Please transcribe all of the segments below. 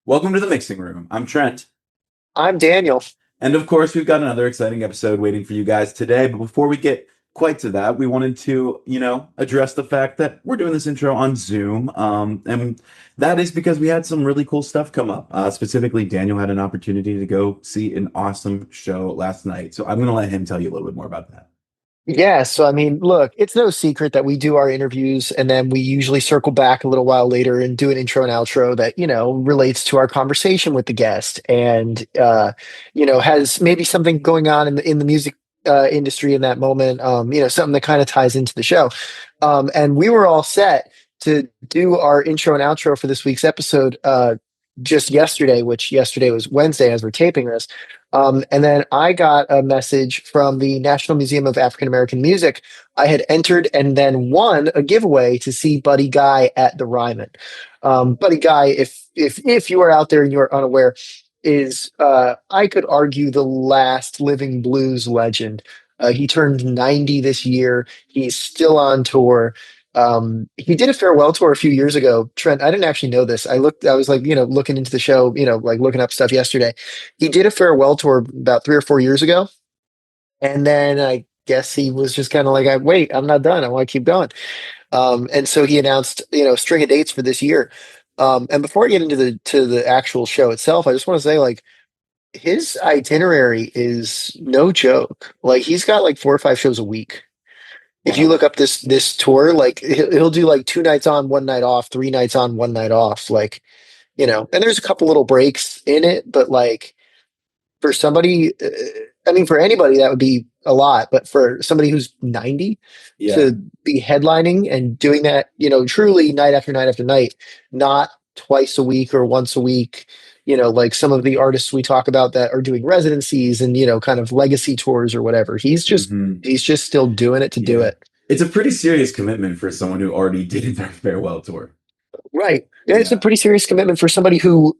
Welcome to the mixing room. I'm Trent. I'm Daniel. And of course, we've got another exciting episode waiting for you guys today. But before we get quite to that, we wanted to, address the fact that we're doing this intro on Zoom. And that is because we had some really cool stuff come up. Specifically, Daniel had an opportunity to go see an awesome show last night. So I'm going to let him tell you a little bit more about that. Yeah, so I mean, look, it's no secret that we do our interviews and then we usually circle back a little while later and do an intro and outro that, relates to our conversation with the guest and has maybe something going on in the music industry in that moment, something that kind of ties into the show. And we were all set to do our intro and outro for this week's episode just yesterday, which yesterday was Wednesday as we're taping this. And then I got a message from the National Museum of African American Music. I had entered and then won a giveaway to see Buddy Guy at the Ryman. Buddy Guy, if you are out there and you are unaware, is I could argue the last living blues legend. He turned 90 this year. He's still on tour. He did a farewell tour a few years ago. Trent, I didn't actually know this. I was like, looking into the show, like looking up stuff yesterday. He did a farewell tour about 3 or 4 years ago. And then I guess he was just kind of like, wait, I'm not done. I want to keep going. And so he announced, a string of dates for this year. And before I get into the actual show itself, I just want to say like his itinerary is no joke. Like he's got like 4 or 5 shows a week. If you Wow. look up this tour, like he'll do like 2 nights on, 1 night off, 3 nights on, 1 night off, like and there's a couple little breaks in it, but like for somebody, I mean, for anybody that would be a lot, but for somebody who's 90 Yeah. to be headlining and doing that, truly night after night after night, not twice a week or once a week. Like some of the artists we talk about that are doing residencies and kind of legacy tours or whatever. Hmm. He's just still doing it to do Yeah. it. It's a pretty serious commitment for someone who already did their farewell tour. Right. Yeah, it's a Yeah. pretty serious commitment for somebody who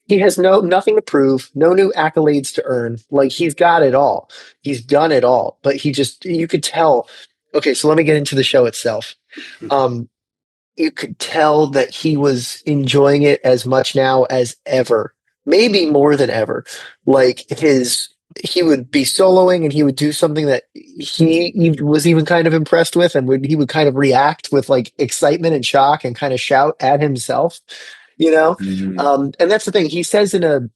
he has nothing to prove, no new accolades to earn. Like he's got it all. He's done it all. But you could tell. Okay, so let me get into the show itself. Um, you could tell that he was enjoying it as much now as ever, maybe more than ever. Like he would be soloing and he would do something that he was even kind of impressed with, and he would kind of react with like excitement and shock and kind of shout at himself, you know. Mhm. And that's the thing he says in a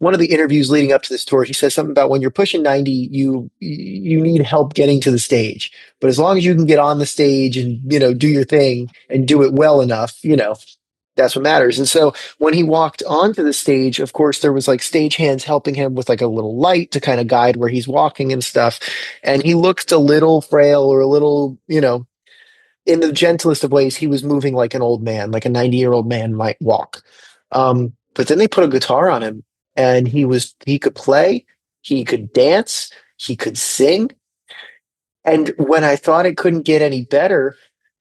one of the interviews leading up to this tour. He says something about when you're pushing 90, you need help getting to the stage, but as long as you can get on the stage and do your thing and do it well enough, that's what matters. And so when he walked onto the stage, of course, there was like stage hands helping him with like a little light to kind of guide where he's walking and stuff. And he looked a little frail or a little, in the gentlest of ways, he was moving like an old man, like a 90-year-old man might walk. But then they put a guitar on him and he could play, he could dance, he could sing. And when I thought it couldn't get any better,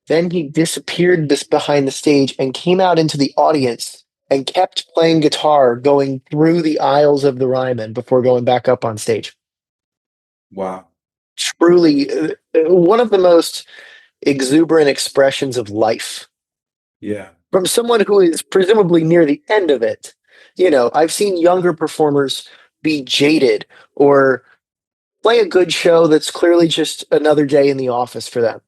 then he disappeared this behind the stage and came out into the audience and kept playing guitar going through the aisles of the Ryman before going back up on stage. Wow. Truly, one of the most exuberant expressions of life Yeah. from someone who is presumably near the end of it. I've seen younger performers be jaded or play a good show that's clearly just another day in the office for them.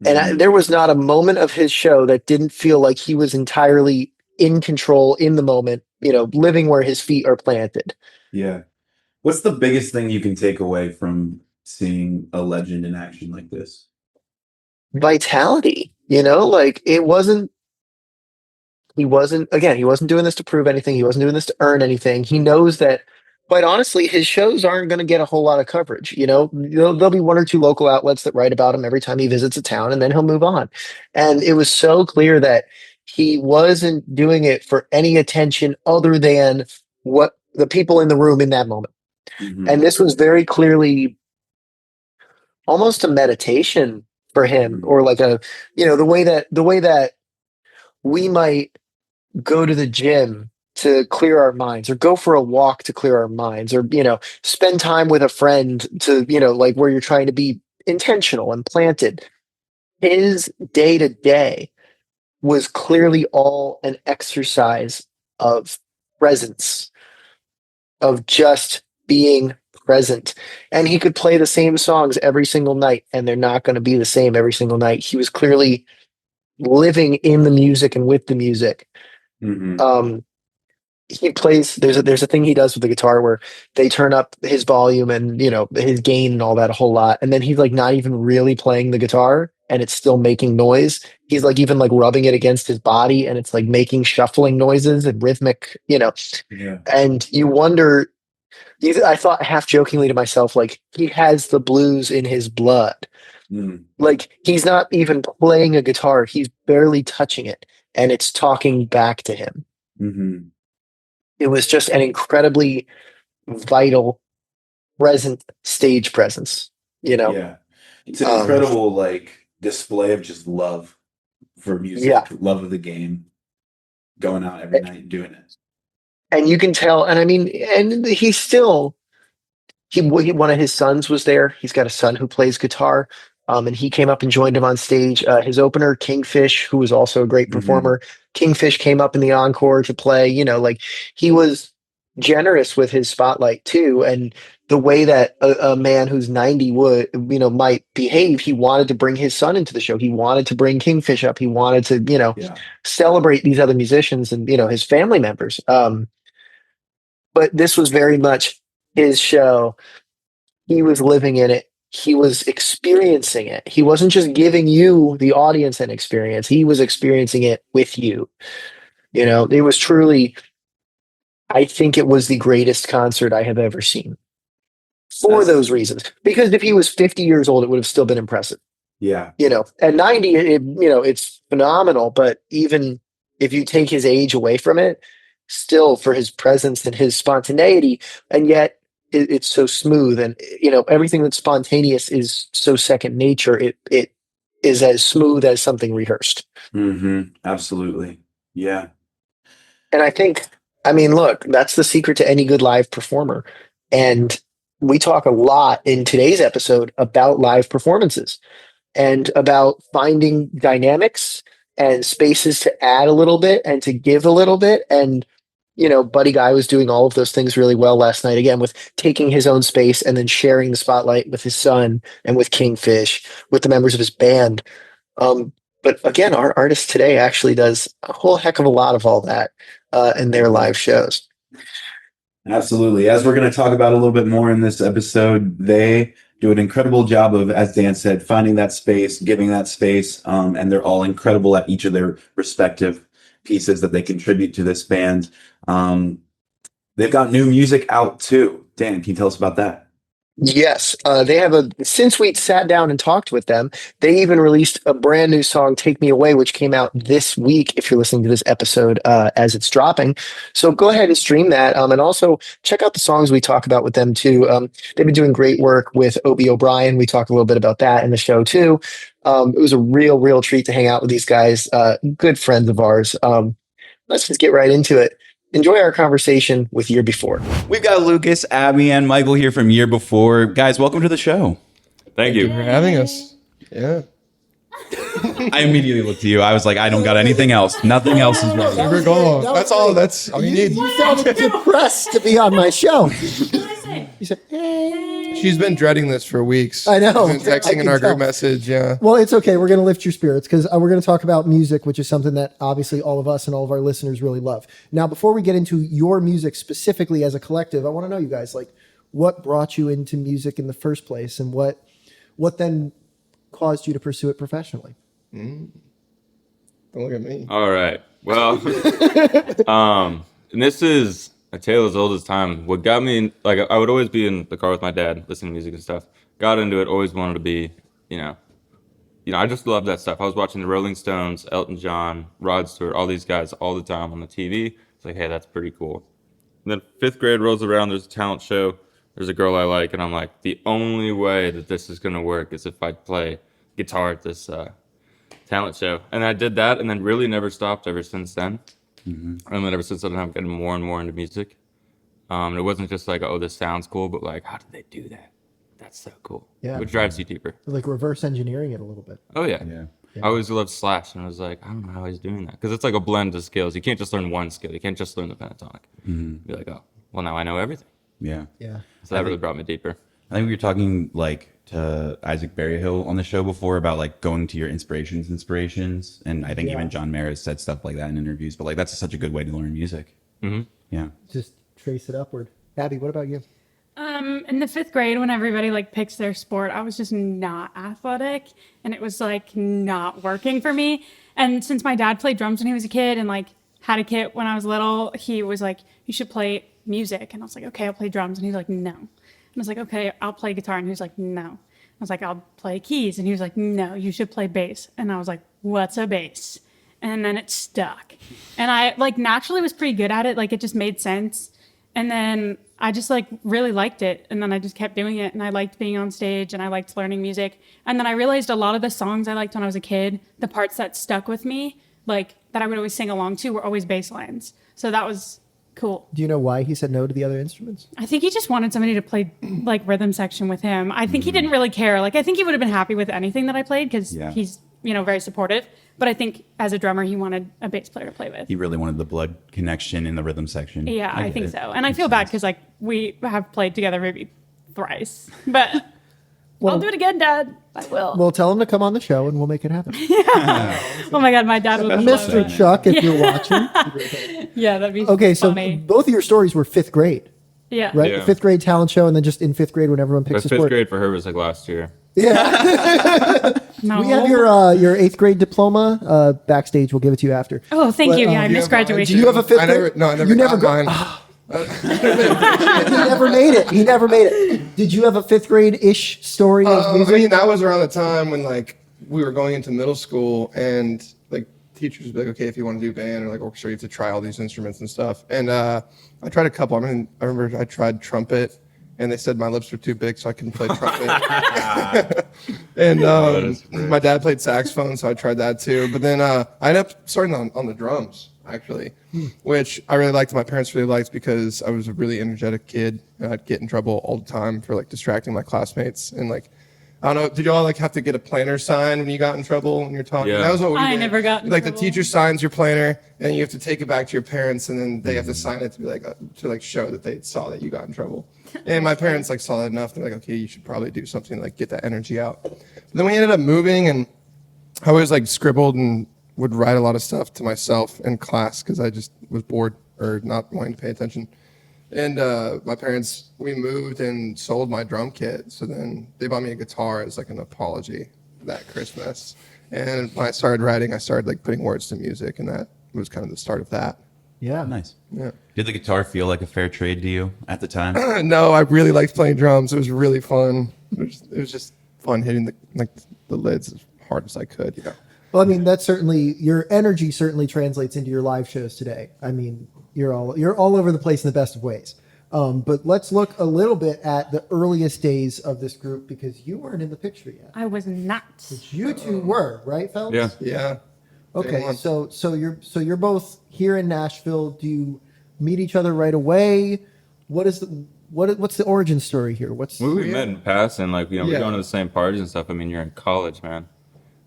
And Hmm. there was not a moment of his show that didn't feel like he was entirely in control in the moment, living where his feet are planted. Yeah. What's the biggest thing you can take away from seeing a legend in action like this? Vitality, like he wasn't doing this to prove anything. He wasn't doing this to earn anything. He knows that, quite honestly, his shows aren't going to get a whole lot of coverage. There'll be one or two local outlets that write about him every time he visits a town, and then he'll move on. And it was so clear that he wasn't doing it for any attention other than what the people in the room in that moment. And Hmm. this was very clearly almost a meditation for him, Hmm. or like the way that we might go to the gym to clear our minds, or go for a walk to clear our minds, or spend time with a friend to like where you're trying to be intentional and planted. His day to day was clearly all an exercise of presence of just being present. And he could play the same songs every single night, and they're not going to be the same every single night. He was clearly living in the music and with the music. Hmm. Um, he plays. There's a thing he does with the guitar where they turn up his volume and his gain and all that a whole lot, and then he's like not even really playing the guitar, and it's still making noise. He's like even like rubbing it against his body, and it's like making shuffling noises and rhythmic, Yeah. and you wonder. I thought half jokingly to myself, like he has the blues in his blood. Mm. Like he's not even playing a guitar; he's barely touching it, and it's talking back to him. Hmm. It was just an incredibly vital, present stage presence. You know, Yeah. It's an um, incredible like display of just love for yeah, music, love of the game, going out every night and doing it. and you can tell. And I mean, and he's still one of his sons was there. He's got a son who plays guitar. And he came up and joined him on stage. His opener, Kingfish, who was also a great Hmm. performer, Kingfish came up in the encore to play. Like he was generous with his spotlight too. And the way that a man who's 90 would, might behave, he wanted to bring his son into the show. He wanted to bring Kingfish up. He wanted to, Yeah. celebrate these other musicians and, his family members. But this was very much his show. He was living in it. He was experiencing it. He wasn't just giving you, the audience, an experience. He was experiencing it with you. It was truly, I think it was the greatest concert I have ever seen for That's those reasons. Because if he was 50 years old, it would have still been impressive. yeah. At 90, it's phenomenal. But even if you take his age away from it, still for his presence and his spontaneity, and yet it's so smooth, and everything that's spontaneous is so second nature. It is as smooth as something rehearsed. Hmm. Absolutely. Yeah. And I mean, look, that's the secret to any good live performer. And we talk a lot in today's episode about live performances and about finding dynamics and spaces to add a little bit and to give a little bit. And, Buddy Guy was doing all of those things really well last night, again, with taking his own space and then sharing the spotlight with his son and with Kingfish, with the members of his band. Um, but again, our artist today actually does a whole heck of a lot of all that in their live shows. Absolutely. As we're going to talk about a little bit more in this episode, they do an incredible job of, as Dan said, finding that space, giving that space, and they're all incredible at each of their respective pieces that they contribute to this band. Um, they've got new music out too. Dan, can you tell us about that? Yes, they have since we sat down and talked with them, they even released a brand new song, Take Me Away, which came out this week, if you're listening to this episode as it's dropping. So go ahead and stream that. And also check out the songs we talk about with them too. They've been doing great work with Obie O'Brien. We talk a little bit about that in the show too. It was a real treat to hang out with these guys, good friends of ours. Let's just get right into it. Enjoy our conversation with YEARB4. We've got Lucas, Abby, and Michael here from YEARB4. Guys, welcome to the show. Thank you. For having us. Yeah. I immediately looked to you. I was like, I don't got anything else. Nothing else is ready. We're going. That's all. That's all you need. You sounded depressed to be on my show. You said, hey. She's been dreading this for weeks. I know. She's been I texting in can our tell. group message. Yeah. Well, it's okay. We're going to lift your spirits because we're going to talk about music, which is something that obviously all of us and all of our listeners really love. Now, before we get into your music specifically as a collective, I want to know, you guys, like, what brought you into music in the first place, and what then caused you to pursue it professionally? Don't look at me. All right. Well, and this is a tale as old as time. What got me, like, I would always be in the car with my dad, listening to music and stuff. Got into it, always wanted to be, I just love that stuff. I was watching the Rolling Stones, Elton John, Rod Stewart, all these guys all the time on the TV. It's like, hey, that's pretty cool. And then fifth grade rolls around, there's a talent show. There's a girl I like, and I'm like, the only way that this is going to work is if I play guitar at this talent show. And I did that, and then really never stopped ever since then. And then ever since then, I'm getting more and more into music. It wasn't just like, oh, this sounds cool, but like, how did they do that? That's so cool. Yeah. Which drives you deeper. Like reverse engineering it a little bit. Oh, yeah. Yeah. I always loved Slash, and I was like, I don't know how he's doing that, because it's like a blend of skills. You can't just learn one skill. You can't just learn the pentatonic. Be like, oh, well, now I know everything. Yeah. Yeah. So that really brought me deeper. I think we were talking like to Isaac Berryhill on the show before about like going to your inspirations. And I think even John Mayer said stuff like that in interviews, but like that's such a good way to learn music. Yeah. Just trace it upward. Abby, what about you? In the 5th grade, when everybody like picks their sport, I was just not athletic, and it was like not working for me. And since my dad played drums when he was a kid and like had a kit when I was little, he was like, you should play music. And I was like, okay, I'll play drums. And he's like, no. And I was like, okay, I'll play guitar. And he was like, no. I was like, I'll play keys. And he was like, no, you should play bass. And I was like, what's a bass? And then it stuck. And I like naturally was pretty good at it. Like it just made sense. And then I just like really liked it. And then I just kept doing it. And I liked being on stage and I liked learning music. And then I realized a lot of the songs I liked when I was a kid, the parts that stuck with me, like that I would always sing along to, were always bass lines. So that was cool. Do you know why he said no to the other instruments? I think he just wanted somebody to play like rhythm section with him. I think he didn't really care. Like I think he would have been happy with anything that I played because he's, you know, very supportive. But I think as a drummer, he wanted a bass player to play with. He really wanted the blood connection in the rhythm section. Yeah, I think so. And I feel bad because like we have played together maybe thrice. But I'll do it again, Dad. I will. Well, tell him to come on the show and we'll make it happen. Oh my God, my dad would love Mr. it. Chuck, if you're watching. Yeah, that'd be Okay, so funny. both of your stories were 5th grade, Yeah. right? Yeah. The 5th grade talent show, and then just in 5th grade when everyone But picks a 5th sport. grade for her was like last year. Yeah. No. We have your 8th grade diploma backstage. We'll give it to you after. Oh, thank But, you. Yeah, I do missed graduation. Do you have a 5th I grade? never, no, I never You got never got mine. He never made it. He never made it. Did you have a 5th grade-ish story of I music? mean, that was around the time when like we were going into middle school, and like teachers would be like, okay, if you want to do band or like orchestra, you have to try all these instruments and stuff. And I tried a couple. I mean, I remember I tried trumpet, and they said my lips were too big, so I couldn't play trumpet. And my dad played saxophone, so I tried that too. But then I ended up starting on the drums, actually, which I really liked. My parents really liked because I was a really energetic kid. And I'd get in trouble all the time for like distracting my classmates. And like, I don't know, did y'all like have to get a planner sign when you got in trouble when you're talking? Yeah. That was what we I did. never got in like trouble. the teacher signs your planner, and you have to take it back to your parents, and then they have to sign it to be like to like show that they saw that you got in trouble. And my parents like saw that enough. They're like, okay, you should probably do something to, like get that energy out. But then we ended up moving, and I always like scribbled and would write a lot of stuff to myself in class because I just was bored or not wanting to pay attention. And my parents, we moved and sold my drum kit. So then they bought me a guitar as like an apology that Christmas. And when I started writing, I started like putting words to music, and that was kind of the start of that. Yeah. Nice. Yeah. Did the guitar feel like a fair trade to you at the time? No, I really liked playing drums. It was really fun. It was just fun hitting the lids as hard as I could, you know. Well, I mean, that's certainly your energy certainly translates into your live shows today. I mean, you're all over the place in the best of ways. But let's look a little bit at the earliest days of this group because you weren't in the picture yet. I was not. But you two were, right, fellas? Yeah. Yeah. Okay, Day one. so you're both here in Nashville. Do you meet each other right away? What's the origin story here? We met in passing, like, you know, Yeah. we're going to the same parties and stuff. I mean, you're in college, man.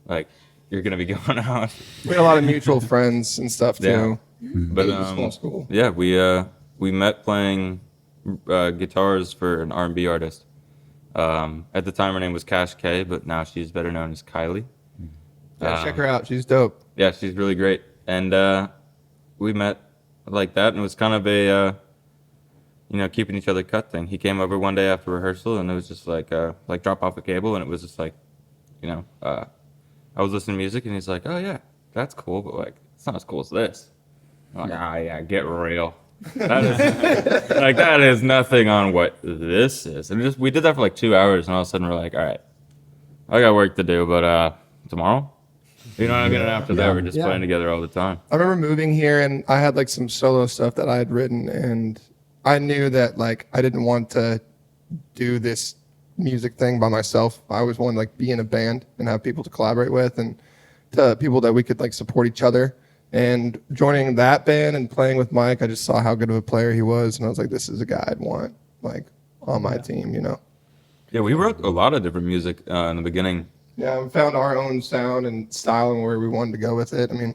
Like, you're going to be going out. We had a lot of mutual friends and stuff too. Yeah. But, It was a small school. yeah, we met playing guitars for an R&B artist. At the time, her name was Cash K, but now she's better known as Kylie. Yeah, check her out. She's dope. Yeah, she's really great. And we met like that, and it was kind of a, keeping each other cut thing. He came over one day after rehearsal, and it was just like drop off a cable, and it was just like, I was listening to music, and he's like, oh yeah, that's cool, but like, it's not as cool as this. I'm like, yeah, get real. That is like that is nothing on what this is. And we did that for like 2 hours, and all of a sudden we're like, all right, I got work to do, but tomorrow, you know what I mean? And after that, we're just playing together all the time. I remember moving here, and I had like some solo stuff that I had written, and I knew that like I didn't want to do this music thing by myself. I always wanted to like be in a band and have people to collaborate with, and to people that we could like support each other. And joining that band and playing with Mike, I just saw how good of a player he was, and I was like, this is a guy I'd want like on my team, you know. Yeah, we wrote a lot of different music in the beginning. Yeah, we found our own sound and style and where we wanted to go with it. I mean,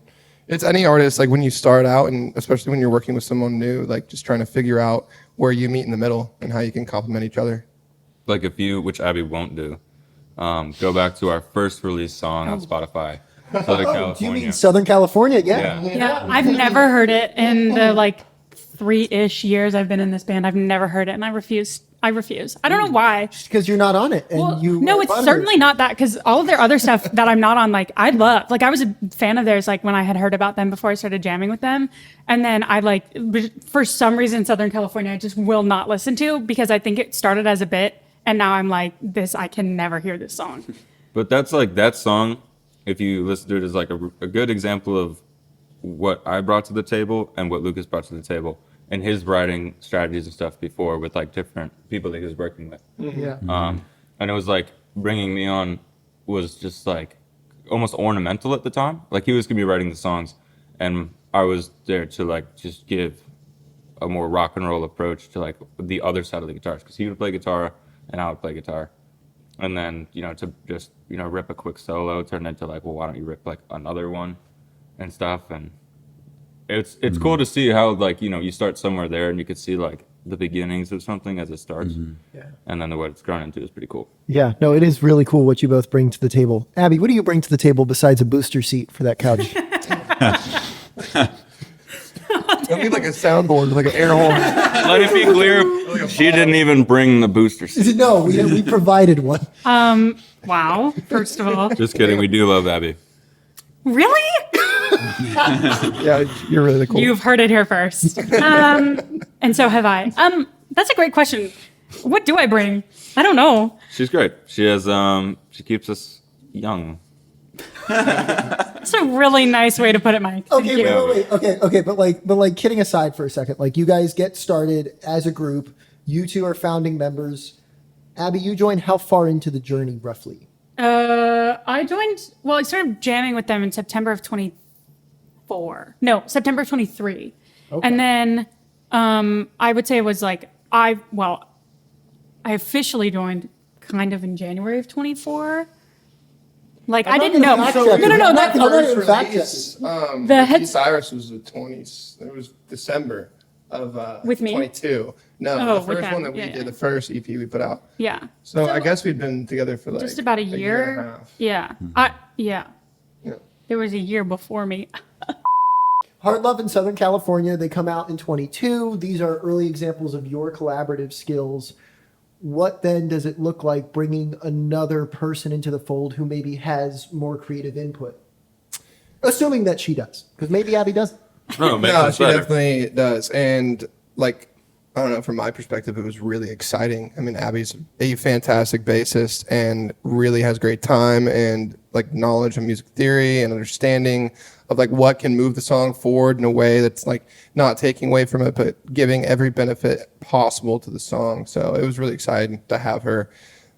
it's any artist, like when you start out, and especially when you're working with someone new, like just trying to figure out where you meet in the middle and how you can complement each other. Like if you, which Abby won't do, go back to our first release song on Spotify, Southern California. Do you mean Southern California? Yeah. Yeah, I've never heard it in the like 3-ish years I've been in this band. I've never heard it, and I refuse. I don't know why. Because you're not on it. And Well, you no, are it's butthurt. certainly not that, because all of their other stuff that I'm not on, like I love. Like I was a fan of theirs, like when I had heard about them before I started jamming with them, and then I like for some reason Southern California I just will not listen to, because I think it started as a bit, and now I'm like this. I can never hear this song. But that's like that song, if you listen to it, is like a good example of what I brought to the table and what Lucas brought to the table and his writing strategies and stuff before with like different people that he was working with. Yeah. And it was like bringing me on was just like almost ornamental at the time. Like he was gonna be writing the songs, and I was there to like just give a more rock and roll approach to like the other side of the guitars, because he would play guitar and I would play guitar. And then, to just, rip a quick solo turned into like, well, why don't you rip like another one and stuff. And it's cool to see how like, you start somewhere there and you could see like the beginnings of something as it starts. Yeah. And then what it's grown into is pretty cool. Yeah. No, it is really cool what you both bring to the table. Abby, what do you bring to the table besides a booster seat for that couch? I need like a soundboard, like an air horn. Let it be clear, she didn't even bring the booster seat. No, we provided one. Wow. First of all, Just kidding, we do love Abby. really? Yeah, you're really cool. You've heard it here first. And so have I. That's a great question. What do I bring? I don't know. She's great. She has she keeps us young. That's a really nice way to put it, Mike. Thank Okay, you. wait. Okay. But like kidding aside for a second, like you guys get started as a group. You two are founding members. Abby, you joined how far into the journey roughly? I started jamming with them in September of 24. No, September of 23. Okay. And then I would say it was like, I officially joined kind of in January of 24. Like, I didn't know. fact check you. No. I'm not That, gonna fact check you. The Ricky heads- Cyrus was the 20s. It was December of With me? 22. No, Oh, the with first them. one that we Yeah, did, yeah. the first EP we put out. yeah. So I guess we'd been together for like Just about a and a year. half. Yeah. Yeah. There was a year before me. Hard Love in Southern California, they come out in 22. These are early examples of your collaborative skills. What then does it look like bringing another person into the fold who maybe has more creative input? Assuming that she does, because maybe Abby doesn't. No, it makes No, sense she better. definitely does. And like, I don't know, from my perspective, it was really exciting. I mean, Abby's a fantastic bassist and really has great time and like knowledge of music theory and understanding of like what can move the song forward in a way that's like not taking away from it, but giving every benefit possible to the song. So it was really exciting to have her,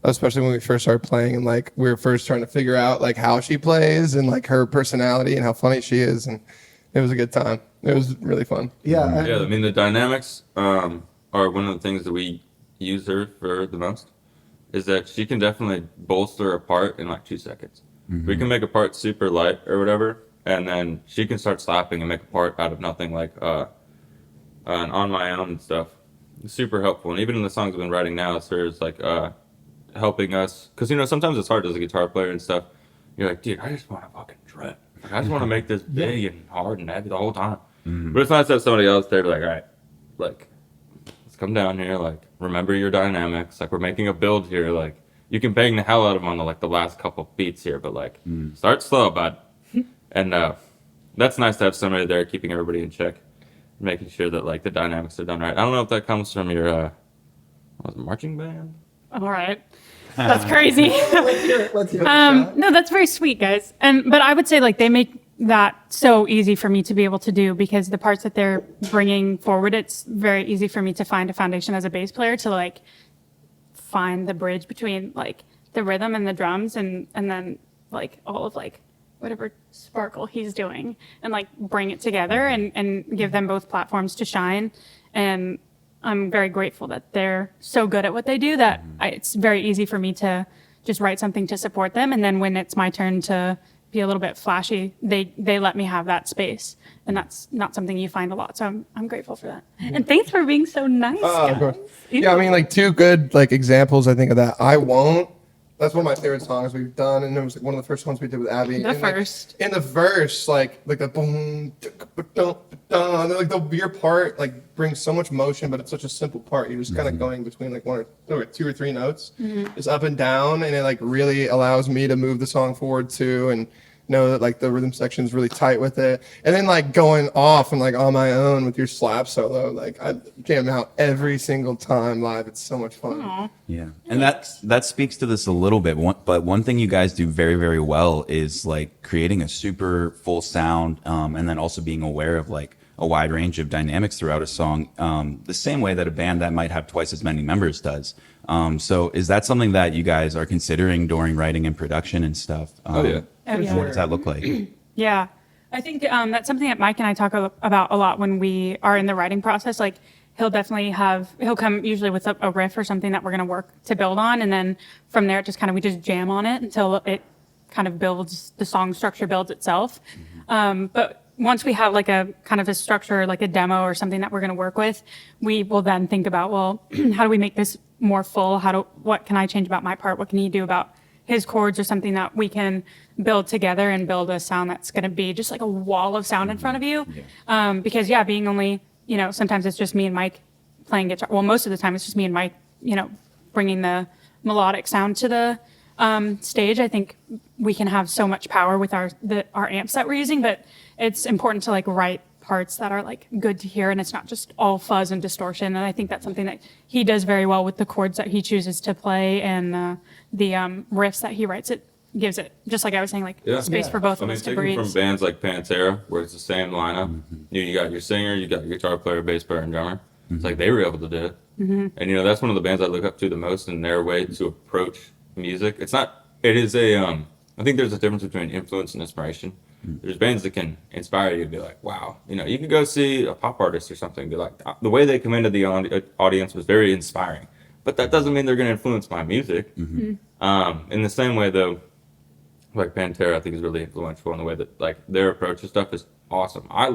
especially when we first started playing and like we were first trying to figure out like how she plays and like her personality and how funny she is. And it was a good time. It was really fun. Yeah. Yeah, I mean the dynamics are one of the things that we use her for the most. Is that she can definitely bolster a part in like 2 seconds. We can make a part super light or whatever, and then she can start slapping and make a part out of nothing, like an On My Own and stuff. It's super helpful, and even in the songs I've been writing now, it's her like helping us, because sometimes it's hard as a guitar player and stuff. You're like, dude, I just want to fucking dread. Like, I just want to make this big and hard and heavy the whole time. But it's nice to have somebody else there to like, all right, like, let's come down here, like, remember your dynamics. Like, we're making a build here. Like, you can bang the hell out of them on the last couple beats here, but like, start slow, bud. And that's nice to have somebody there keeping everybody in check, making sure that like the dynamics are done right. I don't know if that comes from your marching band. All right. That's crazy. Let's hear it. No, that's very sweet, guys. But I would say like they make that so easy for me to be able to do, because the parts that they're bringing forward, it's very easy for me to find a foundation as a bass player to like find the bridge between like the rhythm and the drums and then like all of like whatever sparkle he's doing and like bring it together and give them both platforms to shine. And I'm very grateful that they're so good at what they do that it's very easy for me to just write something to support them. And then when it's my turn to be a little bit flashy, they let me have that space. And that's not something you find a lot. So I'm grateful for that. And thanks for being so nice, guys. Of course. Yeah, I mean, like, two good like examples I think of that. I Won't. That's one of my favorite songs we've done, and it was like one of the first ones we did with Abby. The and, like, first. in the verse, like the boom, like your part like brings so much motion, but it's such a simple part. You're just kind of going between like two or three notes, just up and down, and it like really allows me to move the song forward too, and know that like the rhythm section is really tight with it. And then like going off and like on my own with your slap solo, like I jam out every single time live. It's so much fun. Aw. Yeah, and that speaks to this a little bit. But one thing you guys do very, very well is like creating a super full sound, and then also being aware of like a wide range of dynamics throughout a song, the same way that a band that might have twice as many members does. So is that something that you guys are considering during writing and production and stuff? Oh, yeah. Oh, yeah. What does that look like? Yeah, I think that's something that Mike and I talk about a lot when we are in the writing process. Like he'll come usually with a riff or something that we're going to work to build on. And then from there, we just jam on it until it kind of builds, the song structure builds itself. But once we have like a kind of a structure, like a demo or something that we're going to work with, we will then think about, well, how do we make this more full? What can I change about my part? What can he do about his chords, or something that we can build together and build a sound that's going to be just like a wall of sound in front of you. Because being only, sometimes it's just me and Mike playing guitar. Well, most of the time it's just me and Mike, bringing the melodic sound to the stage. I think we can have so much power with our amps that we're using, but it's important to like write parts that are like good to hear, and it's not just all fuzz and distortion. And I think that's something that he does very well with the chords that he chooses to play, and the riffs that he writes. It gives it, just like I was saying, like space for both of us to breathe. From bands like Pantera, where it's the same lineup, you got your singer, you got your guitar player, bass player, and drummer. It's like they were able to do it. And that's one of the bands I look up to the most in their way to approach music. I think there's a difference between influence and inspiration. There's bands that can inspire you to be like, wow, you could go see a pop artist or something, be like, the way they commanded the audience was very inspiring. But that doesn't mean they're going to influence my music. In the same way, though, like Pantera, I think is really influential in the way that like their approach to stuff is awesome. I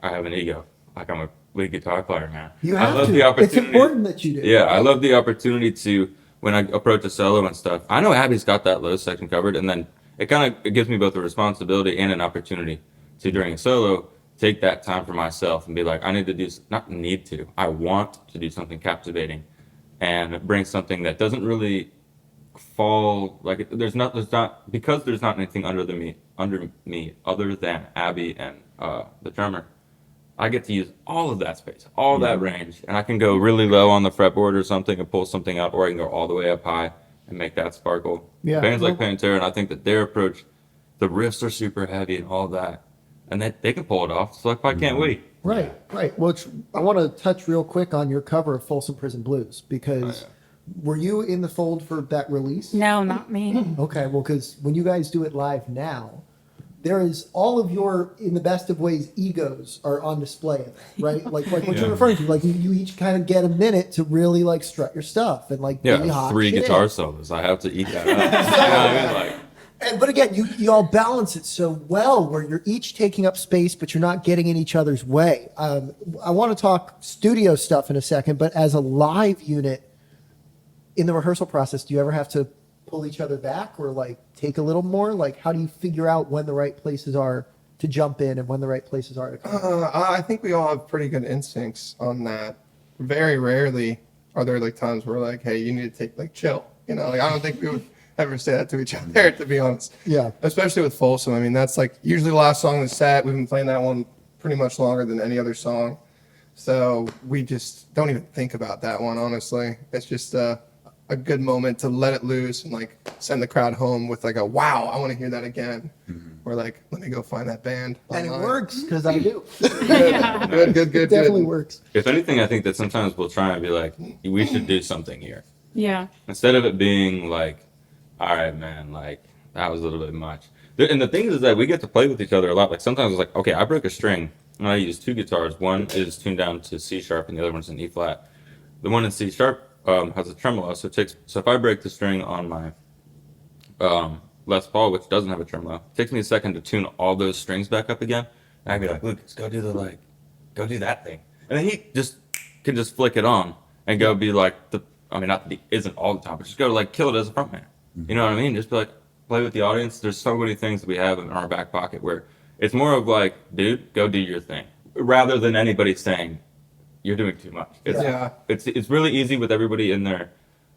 have an ego. Like I'm a lead guitar player, man. You I love to. the opportunity. It's important that you do. Yeah, I love the opportunity to, when I approach a solo and stuff, I know Abby's got that low section covered, and then it gives me both a responsibility and an opportunity to, during a solo, take that time for myself and be like, I want to do something captivating and bring something that doesn't really fall, like there's not anything under me other than Abby and the drummer. I get to use all of that space, all that range, and I can go really low on the fretboard or something and pull something out, or I can go all the way up high and make that sparkle. Bands like Pantera, and I think that their approach, the riffs are super heavy and all that, and they can pull it off. So I can't wait. Right. Well, I want to touch real quick on your cover of Folsom Prison Blues, because were you in the fold for that release? No, not me. Okay, well, because when you guys do it live now, there is all of your, in the best of ways, egos are on display, right? Like what you're referring to. Like you each kind of get a minute to really like strut your stuff and like really hot 3 shit. guitar solos. I have to eat that up. But again, you all balance it so well where you're each taking up space, but you're not getting in each other's way. I want to talk studio stuff in a second, but as a live unit in the rehearsal process, do you ever have to pull each other back or like take a little more? Like, how do you figure out when the right places are to jump in and when the right places are to come? I think we all have pretty good instincts on that. Very rarely are there like times where like, hey, you need to take like chill. I don't think we would ever say that to each other, to be honest. Yeah. Especially with Folsom. I mean, that's like usually the last song in the set. We've been playing that one pretty much longer than any other song. So we just don't even think about that one, honestly. It's just a good moment to let it loose and like send the crowd home with like a wow, I want to hear that again. Or like, let me go find that band. And it works because I do. Good. It definitely works. If anything, I think that sometimes we'll try and be like, we should do something here. Yeah. Instead of it being like, all right, man, like that was a little bit much. And the thing is that we get to play with each other a lot. Like sometimes it's like, okay, I broke a string and I use 2 guitars. One is tuned down to C sharp and the other one's in E flat. The one in C sharp, has a tremolo. So if I break the string on my Les Paul, which doesn't have a tremolo, it takes me a second to tune all those strings back up again. And I'd be like, Lucas, go do that thing. And then he can just flick it on and go be like not that he isn't all the time, but just go like kill it as a frontman. You know what I mean? Just be like, play with the audience. There's so many things that we have in our back pocket where it's more of like, dude, go do your thing, rather than anybody saying you're doing too much. It's really easy with everybody in their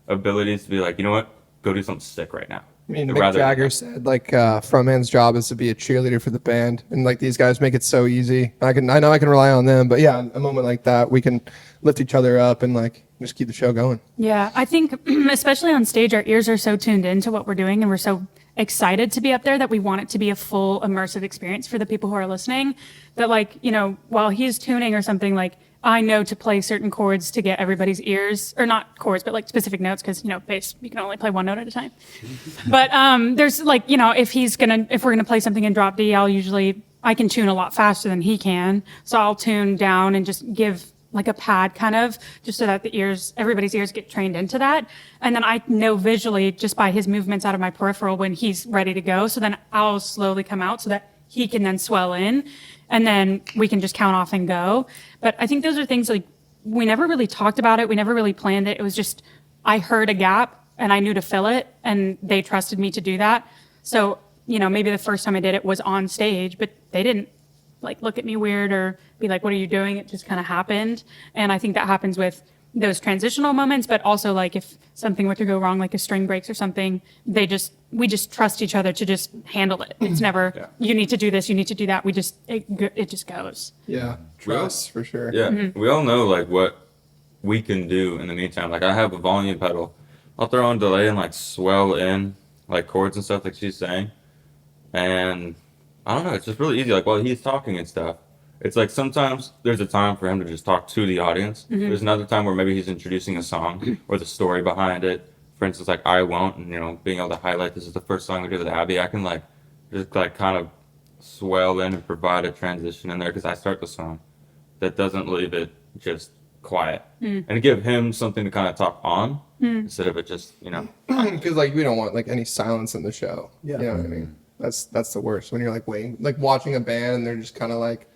abilities to be like, you know what, go do something sick right now. I mean, Mick Jagger said like frontman's job is to be a cheerleader for the band, and like these guys make it so easy. I know I can rely on them, but yeah, in a moment like that, we can lift each other up and like just keep the show going. Yeah, I think especially on stage, our ears are so tuned into what we're doing, and we're so excited to be up there that we want it to be a full immersive experience for the people who are listening. That like, you know, while he's tuning or something, like I know to play certain chords to get everybody's ears, or not chords, but like specific notes, because, you know, bass, you can only play one note at a time. But there's like, you know, if we're gonna play something in drop D, I can tune a lot faster than he can. So I'll tune down and just give like a pad kind of, just so that everybody's ears get trained into that. And then I know visually just by his movements out of my peripheral when he's ready to go. So then I'll slowly come out so that he can then swell in, and then we can just count off and go. But I think those are things like we never really talked about it. We never really planned it. It was just, I heard a gap and I knew to fill it, and they trusted me to do that. So, you know, maybe the first time I did it was on stage, but they didn't like look at me weird or be like, what are you doing? It just kind of happened. And I think that happens with those transitional moments, but also like if something were to go wrong, like a string breaks or something, we just trust each other to just handle it. It's never, you need to do this, you need to do that. It just goes. Yeah. Trust for sure. Yeah. Mm-hmm. We all know like what we can do in the meantime. Like I have a volume pedal. I'll throw on delay and like swell in like chords and stuff like she's saying. And I don't know, it's just really easy. Like while he's talking and stuff, it's like sometimes there's a time for him to just talk to the audience. Mm-hmm. There's another time where maybe he's introducing a song or the story behind it. For instance, like I Won't, and, you know, being able to highlight this is the first song we did with Abby. I can like just like kind of swell in and provide a transition in there because I start the song that doesn't leave it just quiet and give him something to kind of talk on instead of it just, you know. Because like we don't want like any silence in the show. Yeah. You know what I mean? That's the worst when you're like waiting, like watching a band and they're just kind of like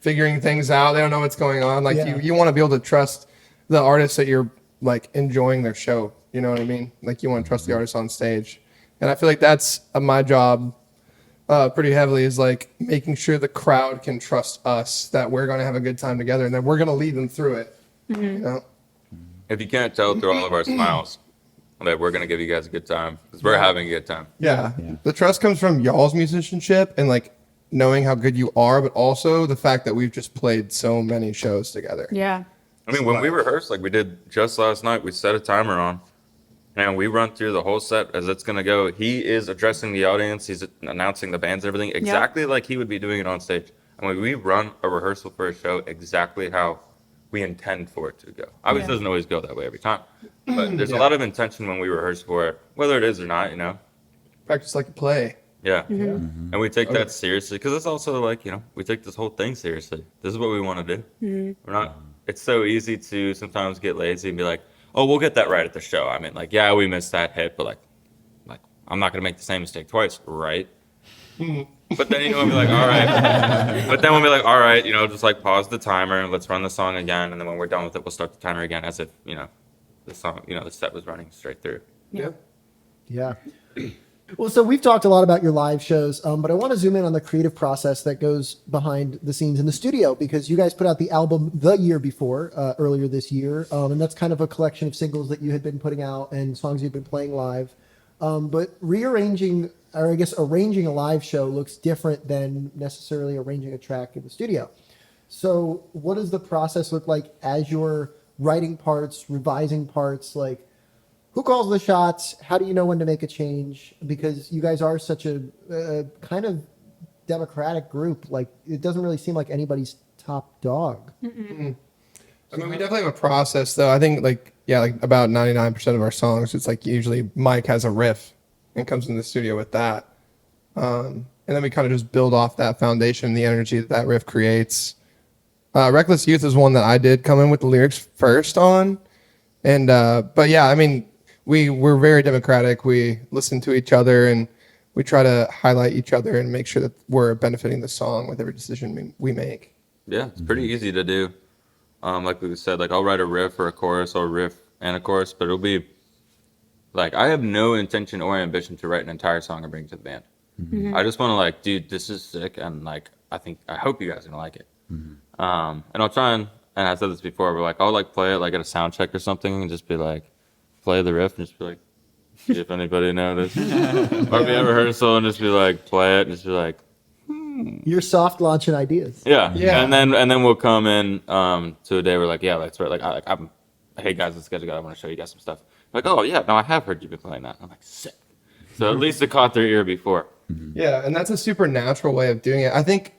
figuring things out. They don't know what's going on. Like you want to be able to trust the artist that you're like enjoying their show. You know what I mean? Like you want to trust the artist on stage. And I feel like that's my job pretty heavily, is like making sure the crowd can trust us that we're going to have a good time together and that we're going to lead them through it. Mm-hmm. You know? If you can't tell through all of our smiles that we're going to give you guys a good time because we're having a good time. Yeah. The trust comes from y'all's musicianship and like knowing how good you are, but also the fact that we've just played so many shows together. Yeah. I mean, when we rehearsed, like we did just last night, we set a timer on and we run through the whole set as it's going to go. He is addressing the audience. He's announcing the bands and everything exactly like he would be doing it on stage. I mean, we run a rehearsal for a show exactly how we intend for it to go. Obviously, it doesn't always go that way every time. But there's a lot of intention when we rehearse for it, whether it is or not, you know. Practice like a play. Yeah. Mm-hmm. And we take that seriously because it's also like, you know, we take this whole thing seriously. This is what we want to do. Mm-hmm. We're not, it's so easy to sometimes get lazy and be like, oh, we'll get that right at the show. I mean, like, yeah, we missed that hit, but like I'm not going to make the same mistake twice, right? But then, you know, we'll be like, all right. But then we'll be like, all right, you know, just like pause the timer and let's run the song again. And then when we're done with it, we'll start the timer again as if, you know, the song, you know, the set was running straight through. Yeah. Well, so we've talked a lot about your live shows, but I want to zoom in on the creative process that goes behind the scenes in the studio, because you guys put out the album The Year Before earlier this year, and that's kind of a collection of singles that you had been putting out and songs you've been playing live. But rearranging, or I guess arranging a live show looks different than necessarily arranging a track in the studio. So what does the process look like as you're writing parts, revising parts? Like, who calls the shots? How do you know when to make a change? Because you guys are such a kind of democratic group. Like, it doesn't really seem like anybody's top dog. Mm-mm. I mean, we definitely have a process, though. I think, like about 99% of our songs, it's like usually Mike has a riff and comes in the studio with that. And then we kind of just build off that foundation, the energy that riff creates. Reckless Youth is one that I did come in with the lyrics first on. And but yeah, I mean, we're very democratic. We listen to each other and we try to highlight each other and make sure that we're benefiting the song with every decision we make. Yeah, it's pretty easy to do. Like we said, like I'll write a riff or a chorus or a riff and a chorus, but it'll be like I have no intention or ambition to write an entire song and bring it to the band. I just want to like, dude, this is sick, and like I hope you guys are gonna like it. And I'll try and I said this before, but like I'll like play it like at a sound check or something and just be like, play the riff and just be like, see if anybody noticed. Or if you ever rehearsal and just be like, play it and just be like, You're soft launching ideas. Yeah. and then we'll come in to a day where like, yeah, that's right. Like I'm, hey guys, let's get together. I want to show you guys some stuff. Like, oh yeah, no, I have heard you've been playing that. I'm like, sick. So at least it caught their ear before. Yeah, and that's a super natural way of doing it. I think,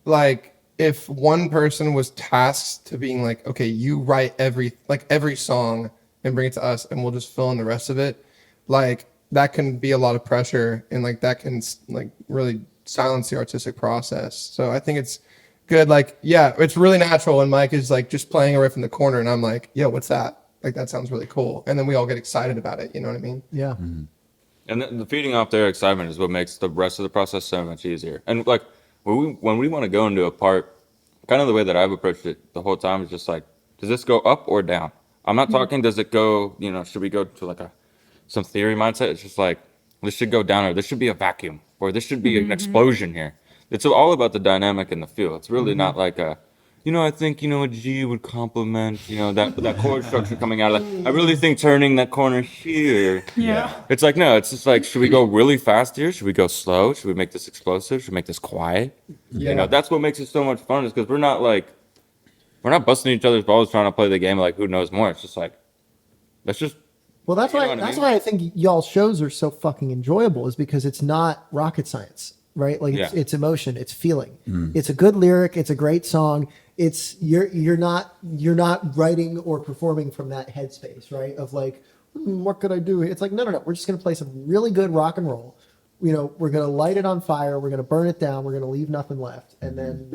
like, if one person was tasked to being like, okay, you write every song and bring it to us, and we'll just fill in the rest of it, like that can be a lot of pressure, and like that can like really silence the artistic process. So I think it's good. Like, yeah, it's really natural when Mike is like just playing a riff in the corner, and I'm like, yo, what's that? Like that sounds really cool, and then we all get excited about it. You know what I mean? Yeah. And the feeding off their excitement is what makes the rest of the process so much easier. And like when we want to go into a part, kind of the way that I've approached it the whole time is just like, does this go up or down? I'm not talking, does it go, should we go to like some theory mindset? It's just like, this should go down, or this should be a vacuum, or this should be an explosion here. It's all about the dynamic and the feel. It's really not like I think, a G would complement, that chord structure coming out of that. I really think turning that corner here. Yeah. It's like, no, it's just like, should we go really fast here? Should we go slow? Should we make this explosive? Should we make this quiet? Yeah. That's what makes it so much fun, is because we're not busting each other's balls trying to play the game like who knows more. It's just like, let's just. Well, that's You know why what I that's mean? why I think y'all's shows are so fucking enjoyable, is because it's not rocket science, right? Like it's emotion, it's feeling. It's a good lyric, it's a great song. It's you're not writing or performing from that headspace, right? Of like, what could I do? It's like, no. We're just gonna play some really good rock and roll. We're gonna light it on fire. We're gonna burn it down. We're gonna leave nothing left, and then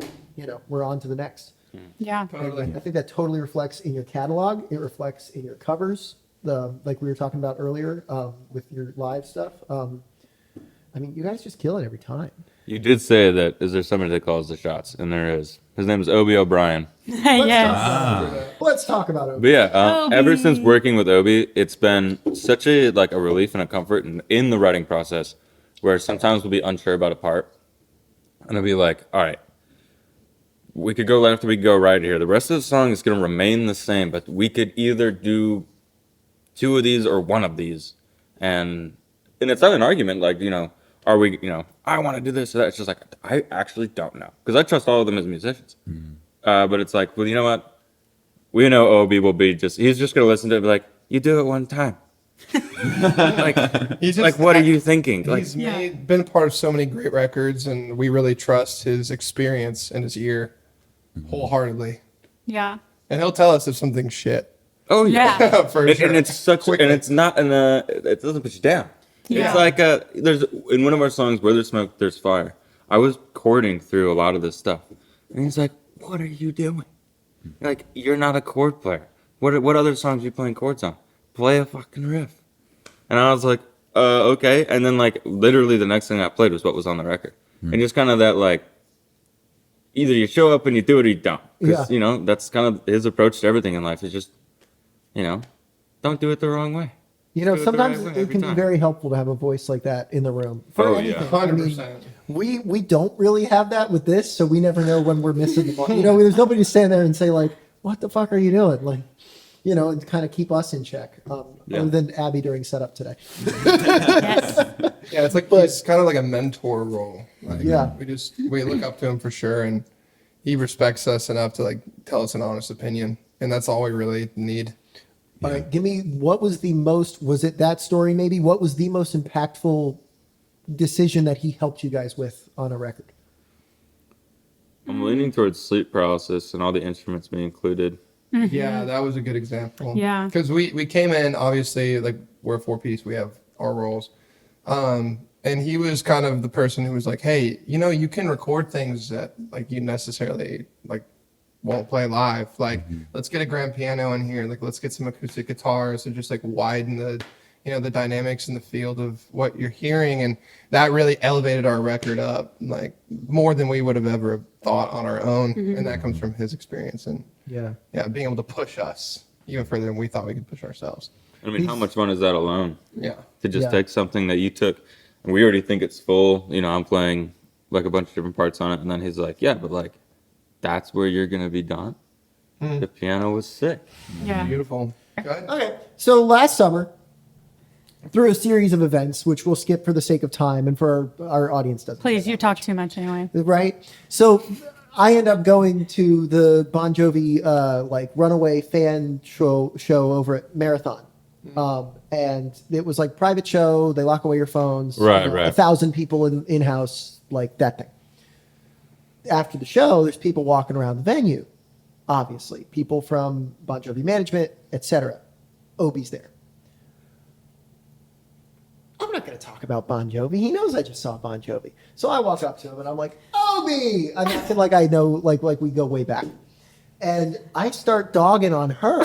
we're on to the next. Yeah. Totally. I think that totally reflects in your catalog. It reflects in your covers. Like we were talking about earlier with your live stuff. I mean, you guys just kill it every time. You did say that, is there somebody that calls the shots? And there is. His name is Obie O'Brien. Yes. Let's talk about it. But yeah, Obie. ever since working with Obie, it's been such a relief and a comfort in the writing process, where sometimes we'll be unsure about a part, and I'll be like, all right, we could go left or we could go right here. The rest of the song is going to remain the same, but we could either do two of these or one of these. And it's not an argument, like, are we, I want to do this or that. It's just like, I actually don't know. Because I trust all of them as musicians. But it's like, well, you know what? We know Obie will be he's just going to listen to it and be like, you do it one time. He's just, Like, what are you thinking? Like, He's been a part of so many great records, and we really trust his experience and his ear wholeheartedly. Yeah. And he'll tell us if something's shit. oh yeah. Yeah. For And, sure. and it's such, Quickly. and it's not it doesn't put you down. Yeah. It's like there's in one of our songs, "Where There's Smoke, There's Fire." I was chording through a lot of this stuff, and he's like, "What are you doing? Like, you're not a chord player. What other songs are you playing chords on? Play a fucking riff." And I was like, okay. And then like literally the next thing I played was what was on the record, and just kind of that like, either you show up and you do it or you don't. 'Cause, that's kind of his approach to everything in life. Is just, don't do it the wrong way. Do it the Sometimes right way it every can be time. very helpful to have a voice like that in the room. For Oh, anything. yeah. I mean, 100%. we don't really have that with this, so we never know when we're missing the mark. There's nobody to stand there and say like, "What the fuck are you doing?" Like, and kind of keep us in check. Other than Abby during setup today. Yes. Yeah, it's like he's kind of like a mentor role. Like, Yeah. we look up to him for sure, and he respects us enough to like tell us an honest opinion, and that's all we really need. All right, give me was it that story maybe? What was the most impactful decision that he helped you guys with on a record? I'm leaning towards sleep paralysis and all the instruments being included. Yeah, that was a good example. Yeah. Because we came in, obviously, like, we're a four-piece, we have our roles. And he was kind of the person who was like, hey, you can record things that, like, you necessarily, like, won't play live. Like, let's get a grand piano in here. Like, let's get some acoustic guitars and just like widen the, the dynamics in the field of what you're hearing. And that really elevated our record up, like more than we would have ever thought on our own. And that comes from his experience and being able to push us even further than we thought we could push ourselves. I mean, how much fun is that alone? Yeah. To just take something that you took, and we already think it's full. I'm playing like a bunch of different parts on it, and then he's like, yeah, but like, that's where you're gonna be done. The piano was sick. Yeah. Beautiful. Go ahead. Okay. So last summer, through a series of events, which we'll skip for the sake of time and for our audience doesn't. Please, you talk too much anyway. Right? So I end up going to the Bon Jovi like runaway fan show over at Marathon. And it was like private show. They lock away your phones. Right. 1,000 people in-house, like that thing. After the show, there's people walking around the venue, obviously. People from Bon Jovi management, etc. Obie's there. I'm not going to talk about Bon Jovi. He knows I just saw Bon Jovi. So I walk up to him and I'm like, Obie! I'm acting like I know, like we go way back. And I start dogging on her.